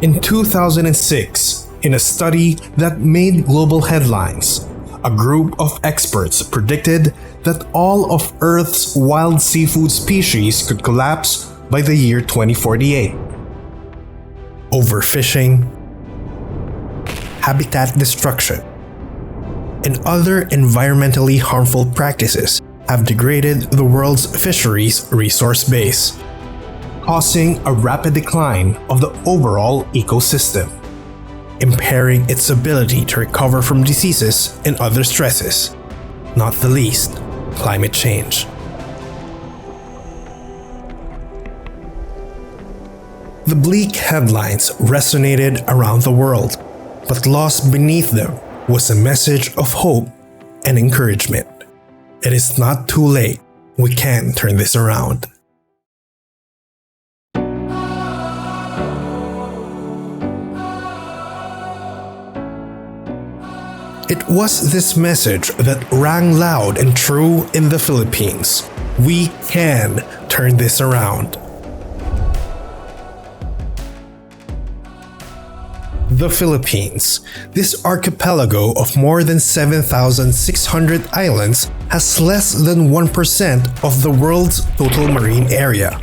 In 2006, in a study that made global headlines, a group of experts predicted that all of Earth's wild seafood species could collapse by the year 2048. Overfishing, habitat destruction, and other environmentally harmful practices have degraded the world's fisheries resource base, causing a rapid decline of the overall ecosystem, impairing its ability to recover from diseases and other stresses, not the least, climate change. The bleak headlines resonated around the world, but lost beneath them was a message of hope and encouragement. It is not too late. We can turn this around. It was this message that rang loud and true in the Philippines. We can turn this around. The Philippines, this archipelago of more than 7,600 islands, has less than 1% of the world's total marine area.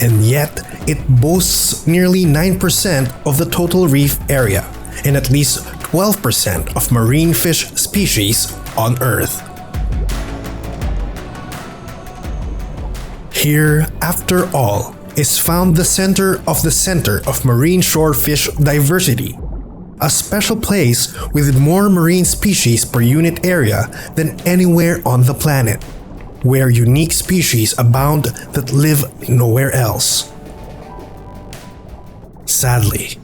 And yet, it boasts nearly 9% of the total reef area and at least 12% of marine fish species on Earth. Here, after all, is found the center of marine shore fish diversity, a special place with more marine species per unit area than anywhere on the planet, where unique species abound that live nowhere else. Sadly,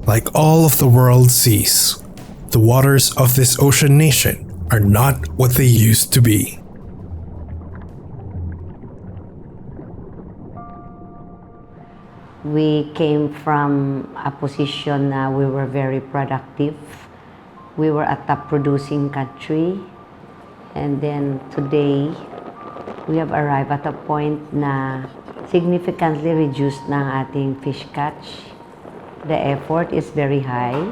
like all of the world's seas, the waters of this ocean nation are not what they used to be. We came from a position na we were very productive. We were a top producing country. And then today, we have arrived at a point na significantly reduced na ang ating fish catch. The effort is very high.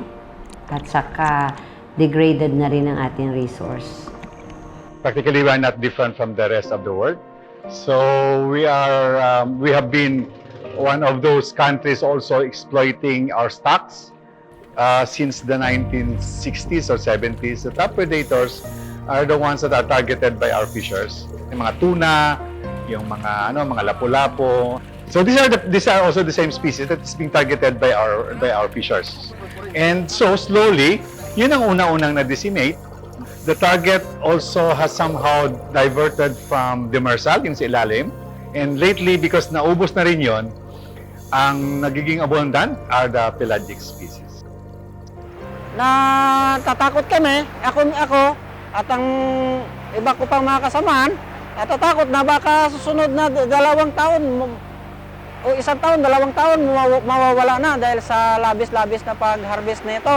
At saka, degraded na rin ang ating resource. Practically, we are not different from the rest of the world. So we have been one of those countries also exploiting our stocks since the 1960s or 70s. The top predators are the ones that are targeted by our fishers. Yung mga tuna, yung mga lapu-lapu. So these are also the same species that's being targeted by our fishers. And so slowly, yun ang una-unang na-decimate. The target also has somehow diverted from demersal, yung sa ilalim. And lately, because naubos na rin yun, ang nagiging abundant are the pelagic species. Natatakot kami, ako at ang iba ko pang mga kasamahan, natatakot na baka susunod na 2 taon o 1 taon, 2 taon mawawala na dahil sa labis-labis na pag-harvest na ito.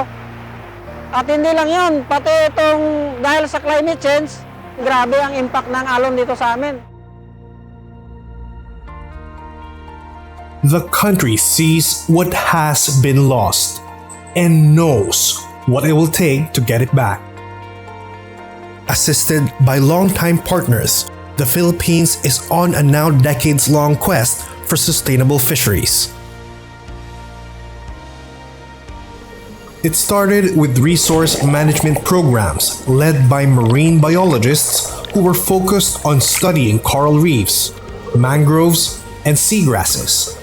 At hindi lang yun, pati itong dahil sa climate change, grabe ang impact ng alon dito sa amin. The country sees what has been lost and knows what it will take to get it back. Assisted by longtime partners, the Philippines is on a now decades-long quest for sustainable fisheries. It started with resource management programs led by marine biologists who were focused on studying coral reefs, mangroves, and seagrasses.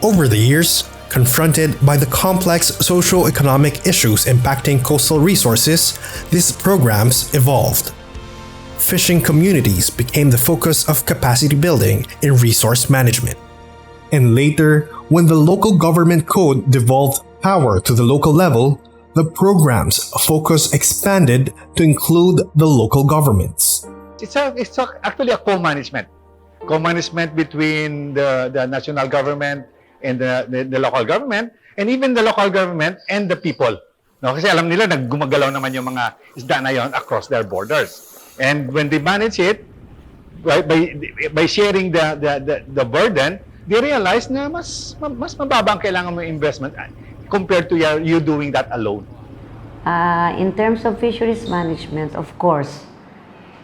Over the years, confronted by the complex socio-economic issues impacting coastal resources, these programs evolved. Fishing communities became the focus of capacity building in resource management. And later, When the local government code devolved power to the local level, the program's focus expanded to include the local governments. It's actually a co-management. Co-management between the national government and the local government, and even the local government and the people. No, kasi alam nila naggumagalaw naman yung mga isda na yon across their borders. And when they manage it, by sharing the burden, they realize na mas mababa ang kailangan mo investment compared to you doing that alone. In terms of fisheries management, of course,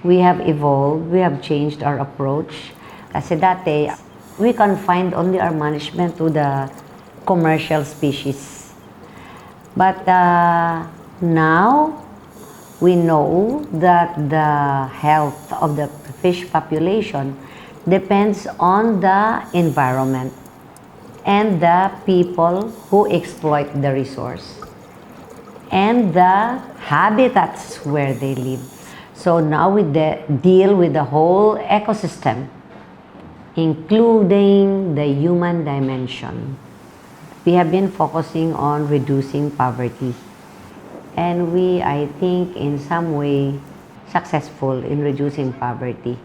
we have evolved, we have changed our approach. Kasi dati, we confined only our management to the commercial species. But now, we know that the health of the fish population depends on the environment and the people who exploit the resource and the habitats where they live. So now we deal with the whole ecosystem, including the human dimension. We have been focusing on reducing poverty, and we, I think, in some way, successful in reducing poverty.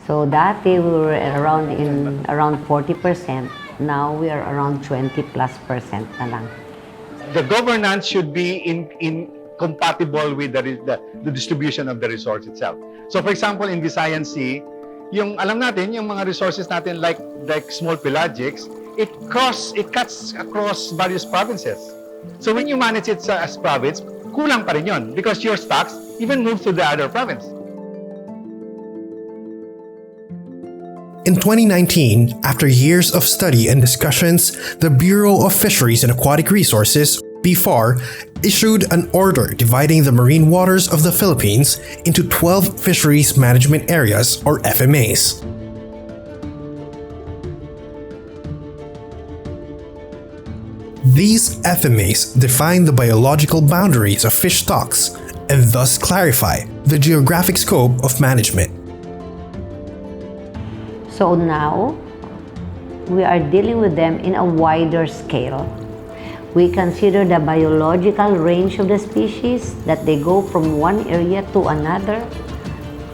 So that day we were around 40%. Now we are around 20+% na lang. The governance should be compatible with the distribution of the resource itself. So for example, in Visayan Sea, yung alam natin, yung mga resources natin like small pelagics, it cuts across various provinces. So when you manage it as province, kulang pa rin yun because your stocks even move to the other province. In 2019, after years of study and discussions, the Bureau of Fisheries and Aquatic Resources, BFAR, issued an order dividing the marine waters of the Philippines into 12 fisheries management areas, or FMAs. These FMAs define the biological boundaries of fish stocks and thus clarify the geographic scope of management. So now, we are dealing with them in a wider scale. We consider the biological range of the species, that they go from one area to another,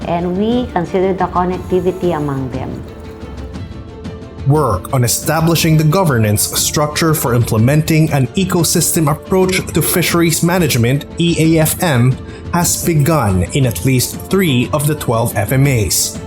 and we consider the connectivity among them. Work on establishing the governance structure for implementing an ecosystem approach to fisheries management, EAFM, has begun in at least 3 of the 12 FMAs.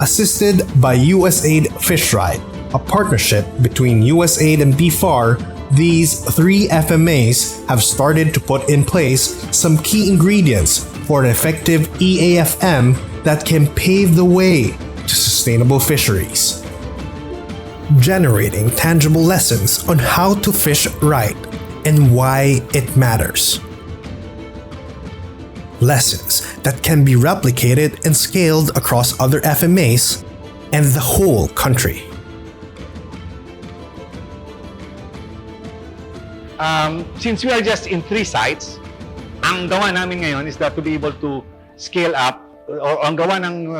Assisted by USAID Fish Right, a partnership between USAID and BFAR, these 3 FMAs have started to put in place some key ingredients for an effective EAFM that can pave the way to sustainable fisheries. Generating tangible lessons on how to fish right and why it matters. Lessons that can be replicated and scaled across other FMAs and the whole country. Since we are just in 3 sites, ang gawa namin ngayon is that to be able to scale up, or ang gawa ng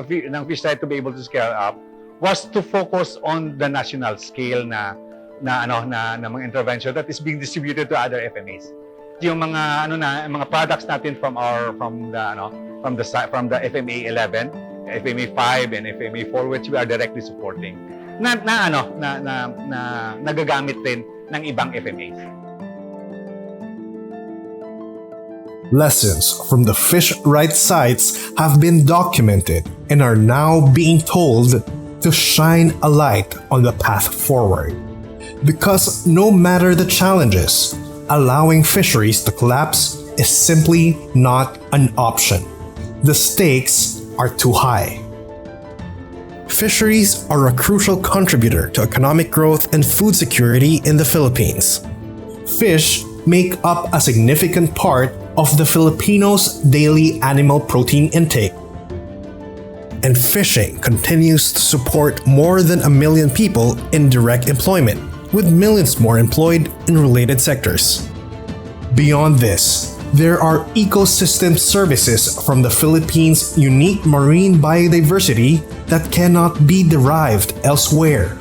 Fish Right to be able to scale up, was to focus on the national scale na mga intervention that is being distributed to other FMAs. Yung mga mga products natin from the FMA 11, FMA 5 and FMA 4, which we are directly supporting, nagagamit din ng ibang FMAs. Lessons from the Fish Right sites have been documented and are now being told to shine a light on the path forward. Because no matter the challenges, allowing fisheries to collapse is simply not an option. The stakes are too high. Fisheries are a crucial contributor to economic growth and food security in the Philippines. Fish make up a significant part of the Filipinos' daily animal protein intake. And fishing continues to support more than 1 million people in direct employment, with millions more employed in related sectors. Beyond this, There are ecosystem services from the Philippines' unique marine biodiversity that cannot be derived elsewhere.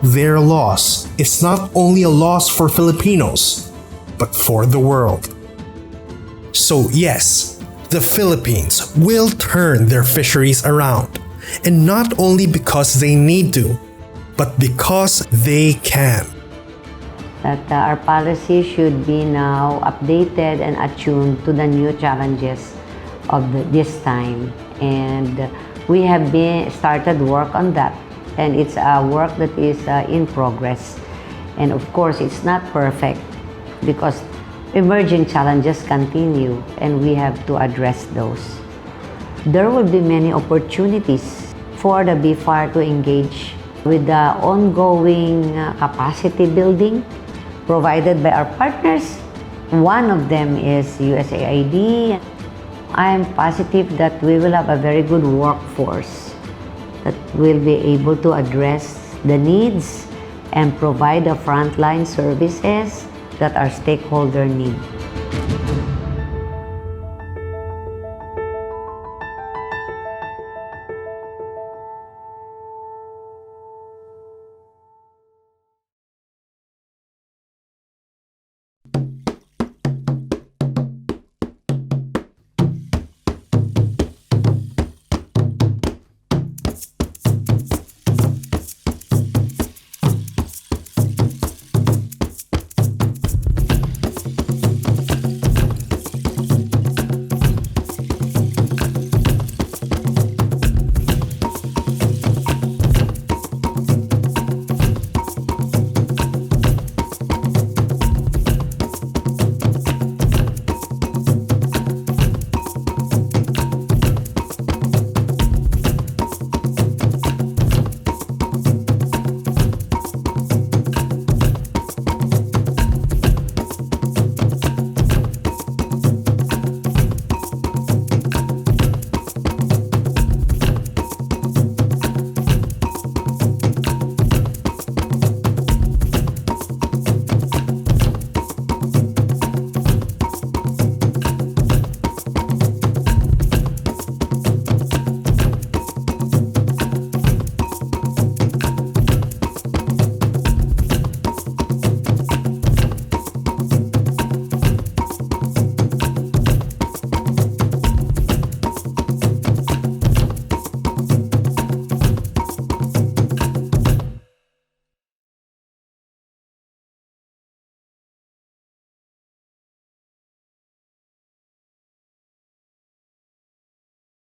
Their loss is not only a loss for Filipinos, but for the world. So yes, the Philippines will turn their fisheries around, and not only because they need to, but because they can. That our policy should be now updated and attuned to the new challenges of this time. And we have started work on that. And it's a work that is in progress. And of course, it's not perfect because emerging challenges continue and we have to address those. There will be many opportunities for the BFAR to engage with the ongoing capacity building provided by our partners. One of them is USAID. I am positive that we will have a very good workforce that will be able to address the needs and provide the frontline services that our stakeholders need.